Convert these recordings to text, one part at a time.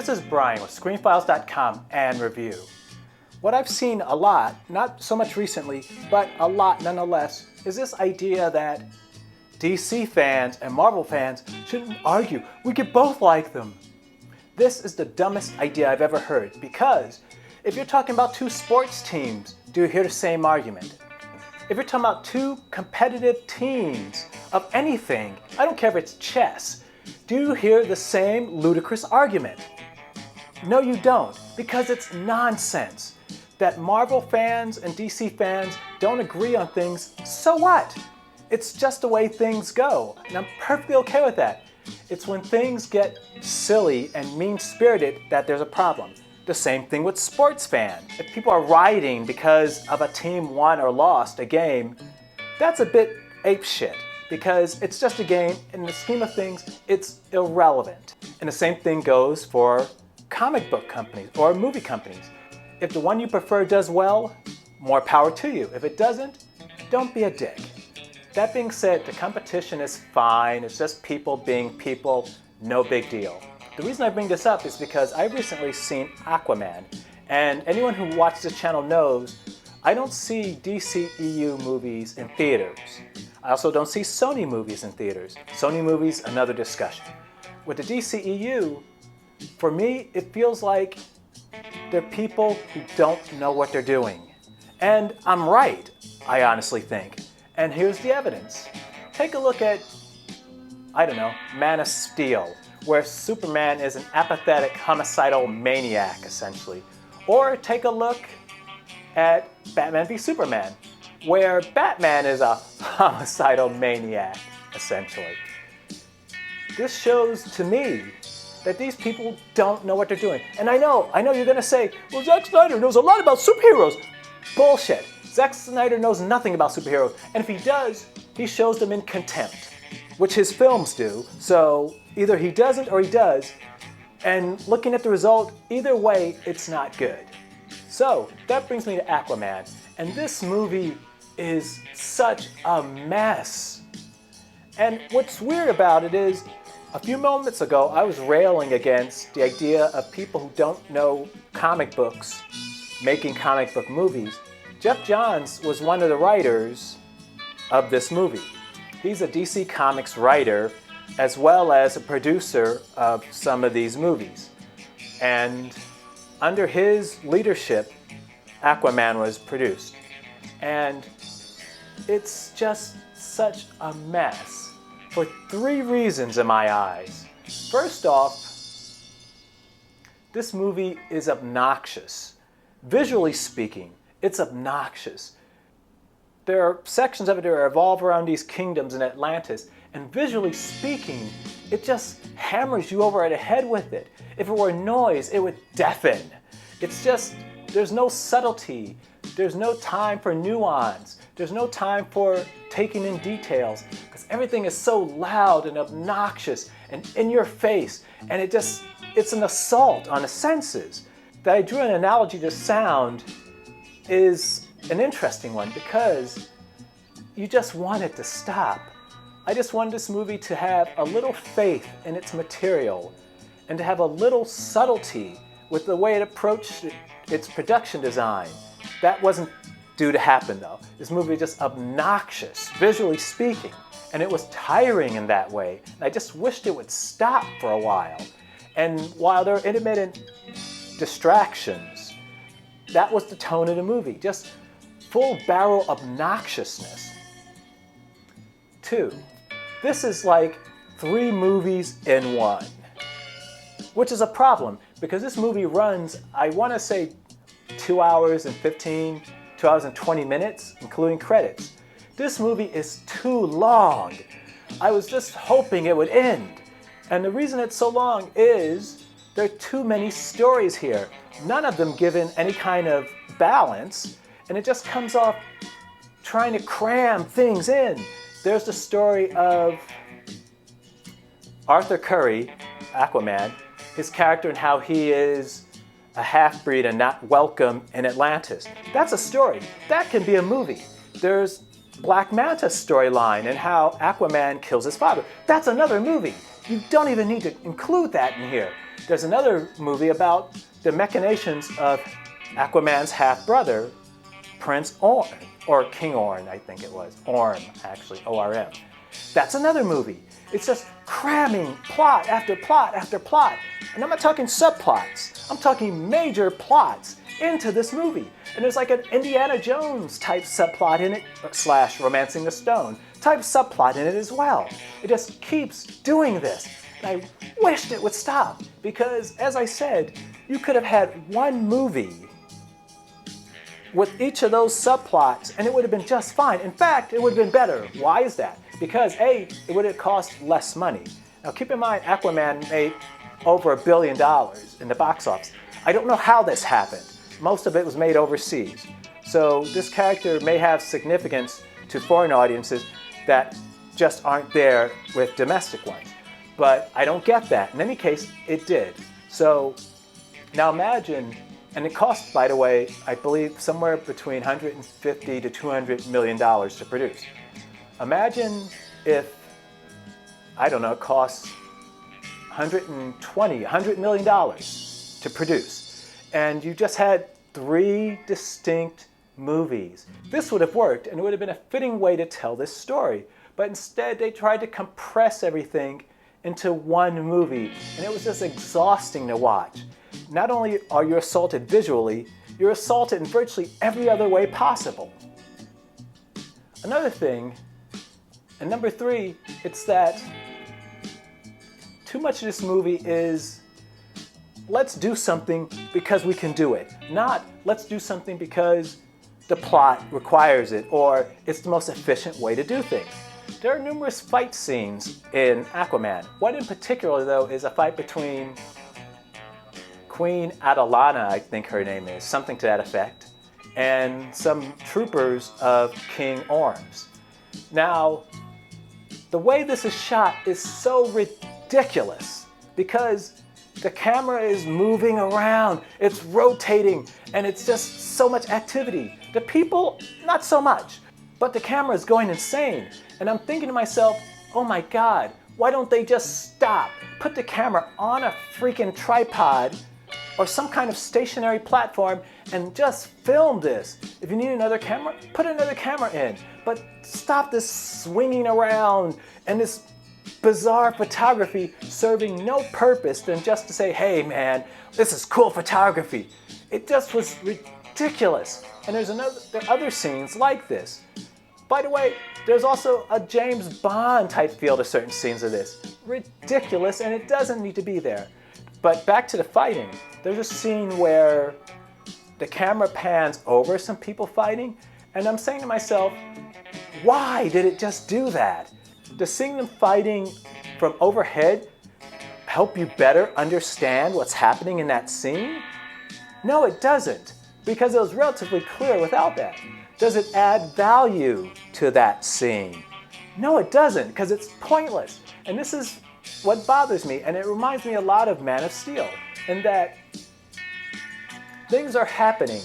This is Brian with ScreenFiles.com and Review. What I've seen a lot, not so much recently, but a lot nonetheless, is this idea that DC fans and Marvel fans shouldn't argue. We could both like them. This is the dumbest idea I've ever heard, because if you're talking about two sports teams, do you hear the same argument? If you're talking about two competitive teams of anything, I don't care if it's chess, do you hear the same ludicrous argument? No, you don't, because it's nonsense. That Marvel fans and DC fans don't agree on things, so what? It's just the way things go, and I'm perfectly okay with that. It's when things get silly and mean-spirited that there's a problem. The same thing with sports fans. If people are rioting because of a team won or lost a game, that's a bit apeshit, because it's just a game, and in the scheme of things, it's irrelevant. And the same thing goes for comic book companies or movie companies. If the one you prefer does well, more power to you. If it doesn't, don't be a dick. That being said, the competition is fine. It's just people being people, no big deal. The reason I bring this up is because I've recently seen Aquaman, and anyone who watches the channel knows I don't see DCEU movies in theaters. I also don't see Sony movies in theaters. Sony movies, another discussion. With the DCEU, for me, it feels like they're people who don't know what they're doing. And I'm right, I honestly think. And here's the evidence. Take a look at, I don't know, Man of Steel, where Superman is an apathetic, homicidal maniac, essentially. Or take a look at Batman v Superman, where Batman is a homicidal maniac, essentially. This shows to me that these people don't know what they're doing. And I know you're gonna say, well, Zack Snyder knows a lot about superheroes. Bullshit. Zack Snyder knows nothing about superheroes. And if he does, he shows them in contempt, which his films do. So either he doesn't or he does. And looking at the result, either way, it's not good. So that brings me to Aquaman. And this movie is such a mess. And what's weird about it is, a few moments ago, I was railing against the idea of people who don't know comic books making comic book movies. Jeff Johns was one of the writers of this movie. He's a DC Comics writer as well as a producer of some of these movies. And under his leadership, Aquaman was produced. And it's just such a mess. For three reasons in my eyes. First off, this movie is obnoxious. Visually speaking, it's obnoxious. There are sections of it that revolve around these kingdoms in Atlantis, and visually speaking, it just hammers you over the head with it. If it were noise, it would deafen. It's just, there's no subtlety. There's no time for nuance. There's no time for taking in details, because everything is so loud and obnoxious and in your face, and it's an assault on the senses. That I drew an analogy to sound is an interesting one, because you just want it to stop. I just wanted this movie to have a little faith in its material and to have a little subtlety with the way it approached its production design. That wasn't due to happen though. This movie is just obnoxious, visually speaking, and it was tiring in that way. And I just wished it would stop for a while. And while there are intermittent distractions, that was the tone of the movie, just full barrel obnoxiousness. 2, this is like 3 movies in one, which is a problem, because this movie runs, I want to say 2 hours and 20 minutes, including credits. This movie is too long. I was just hoping it would end. And the reason it's so long is there are too many stories here, none of them given any kind of balance, and it just comes off trying to cram things in. There's the story of Arthur Curry, Aquaman, his character and how he is a half-breed and not welcome in Atlantis. That's a story. That can be a movie. There's Black Manta's storyline and how Aquaman kills his father. That's another movie. You don't even need to include that in here. There's another movie about the machinations of Aquaman's half-brother, Prince Orm, or King Orm, I think it was. Orm, actually, O-R-M. That's another movie. It's just cramming plot after plot after plot. And I'm not talking subplots. I'm talking major plots into this movie. And there's like an Indiana Jones type subplot in it, / Romancing the Stone type subplot in it as well. It just keeps doing this. And I wished it would stop because, as I said, you could have had one movie with each of those subplots and it would have been just fine. In fact, it would have been better. Why is that? Because A, it would have cost less money. Now keep in mind, Aquaman made over $1 billion in the box office. I don't know how this happened. Most of it was made overseas. So this character may have significance to foreign audiences that just aren't there with domestic ones. But I don't get that. In any case, it did. So now imagine, and it cost, by the way, I believe somewhere between $150 to $200 million to produce. Imagine if, I don't know, it costs $100 million to produce. And you just had 3 distinct movies. This would have worked and it would have been a fitting way to tell this story. But instead they tried to compress everything into one movie and it was just exhausting to watch. Not only are you assaulted visually, you're assaulted in virtually every other way possible. Another thing, and number 3, it's that too much of this movie is let's do something because we can do it. Not let's do something because the plot requires it or it's the most efficient way to do things. There are numerous fight scenes in Aquaman. One in particular, though, is a fight between Queen Atalana, I think her name is, something to that effect, and some troopers of King Orm's. Now, the way this is shot is so ridiculous because the camera is moving around, it's rotating, and it's just so much activity. The people, not so much, but the camera is going insane. And I'm thinking to myself, oh my God, why don't they just stop? Put the camera on a freaking tripod or some kind of stationary platform and just film this. If you need another camera, put another camera in. But stop this swinging around and this bizarre photography serving no purpose than just to say, hey man, this is cool photography. It just was ridiculous. And there are other scenes like this. By the way, there's also a James Bond type feel to certain scenes of this. Ridiculous, and it doesn't need to be there. But back to the fighting. There's a scene where the camera pans over some people fighting, and I'm saying to myself, why did it just do that? Does seeing them fighting from overhead help you better understand what's happening in that scene? No, it doesn't, because it was relatively clear without that. Does it add value to that scene? No, it doesn't, because it's pointless. And this is what bothers me, and it reminds me a lot of Man of Steel, in that things are happening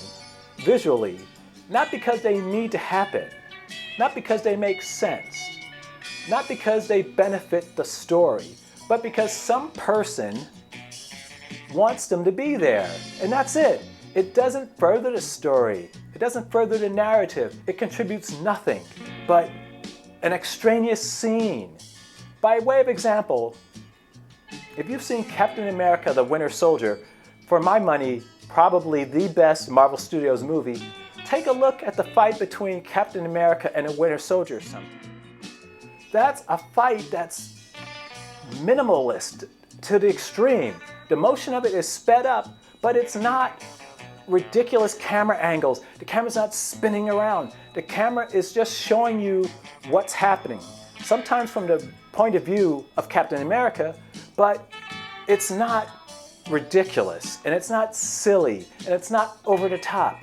visually, not because they need to happen, not because they make sense, not because they benefit the story, but because some person wants them to be there, and that's it. It doesn't further the story. It doesn't further the narrative. It contributes nothing but an extraneous scene. By way of example, if you've seen Captain America: The Winter Soldier, for my money, probably the best Marvel Studios movie, take a look at the fight between Captain America and a Winter Soldier. That's a fight that's minimalist to the extreme. The motion of it is sped up, but it's not ridiculous camera angles. The camera's not spinning around. The camera is just showing you what's happening. Sometimes from the point of view of Captain America, but it's not ridiculous, and it's not silly, and it's not over the top.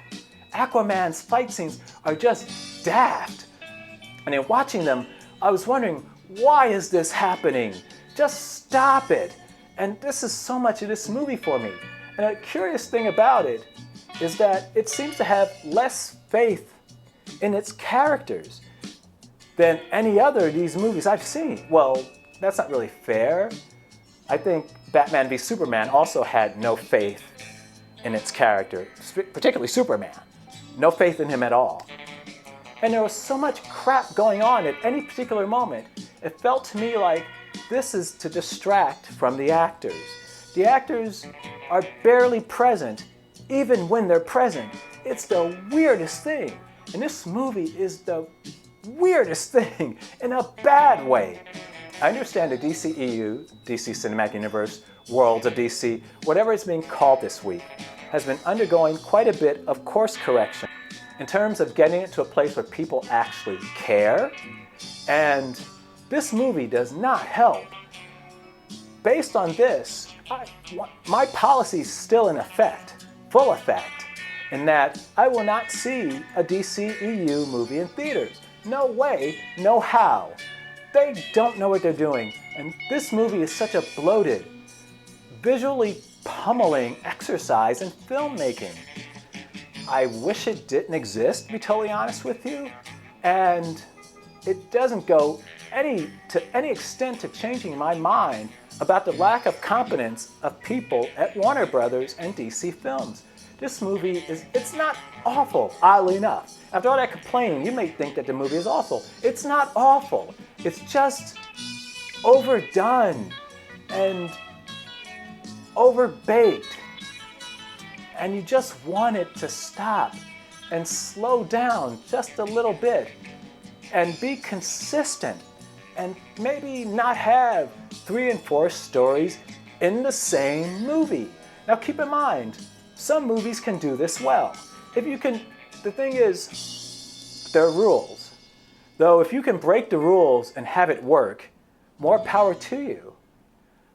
Aquaman's fight scenes are just daft. And in watching them, I was wondering, why is this happening? Just stop it. And this is so much of this movie for me. And a curious thing about it is that it seems to have less faith in its characters than any other of these movies I've seen. Well, that's not really fair. I think Batman v Superman also had no faith in its character, particularly Superman. No faith in him at all. And there was so much crap going on at any particular moment, it felt to me like this is to distract from the actors. The actors are barely present, even when they're present. It's the weirdest thing. And this movie is the weirdest thing in a bad way. I understand the DCEU, DC Cinematic Universe, Worlds of DC, whatever it's being called this week, has been undergoing quite a bit of course correction in terms of getting it to a place where people actually care. And this movie does not help. Based on this, my policy is still in effect, full effect, in that I will not see a DCEU movie in theaters. No way, no how. They don't know what they're doing. And this movie is such a bloated, visually pummeling exercise in filmmaking. I wish it didn't exist, to be totally honest with you. And it doesn't go to any extent to changing my mind about the lack of competence of people at Warner Brothers and DC Films. This movie it's not awful, oddly enough. After all that complaining, you may think that the movie is awful. It's not awful. It's just overdone and overbaked. And you just want it to stop and slow down just a little bit and be consistent and maybe not have 3 and 4 stories in the same movie. Now keep in mind, some movies can do this well. The thing is, there are rules. Though if you can break the rules and have it work, more power to you.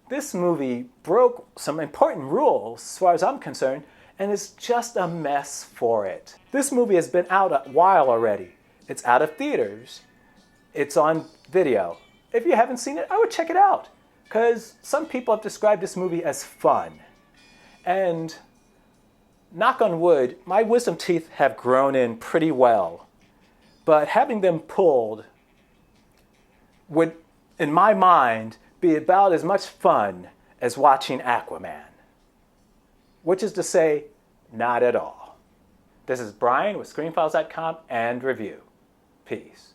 This movie broke some important rules as far as I'm concerned, and it's just a mess for it. This movie has been out a while already. It's out of theaters. It's on video. If you haven't seen it, I would check it out, because some people have described this movie as fun. And knock on wood, my wisdom teeth have grown in pretty well. But having them pulled would, in my mind, be about as much fun as watching Aquaman. Which is to say, not at all. This is Brian with ScreenFiles.com and Review. Peace.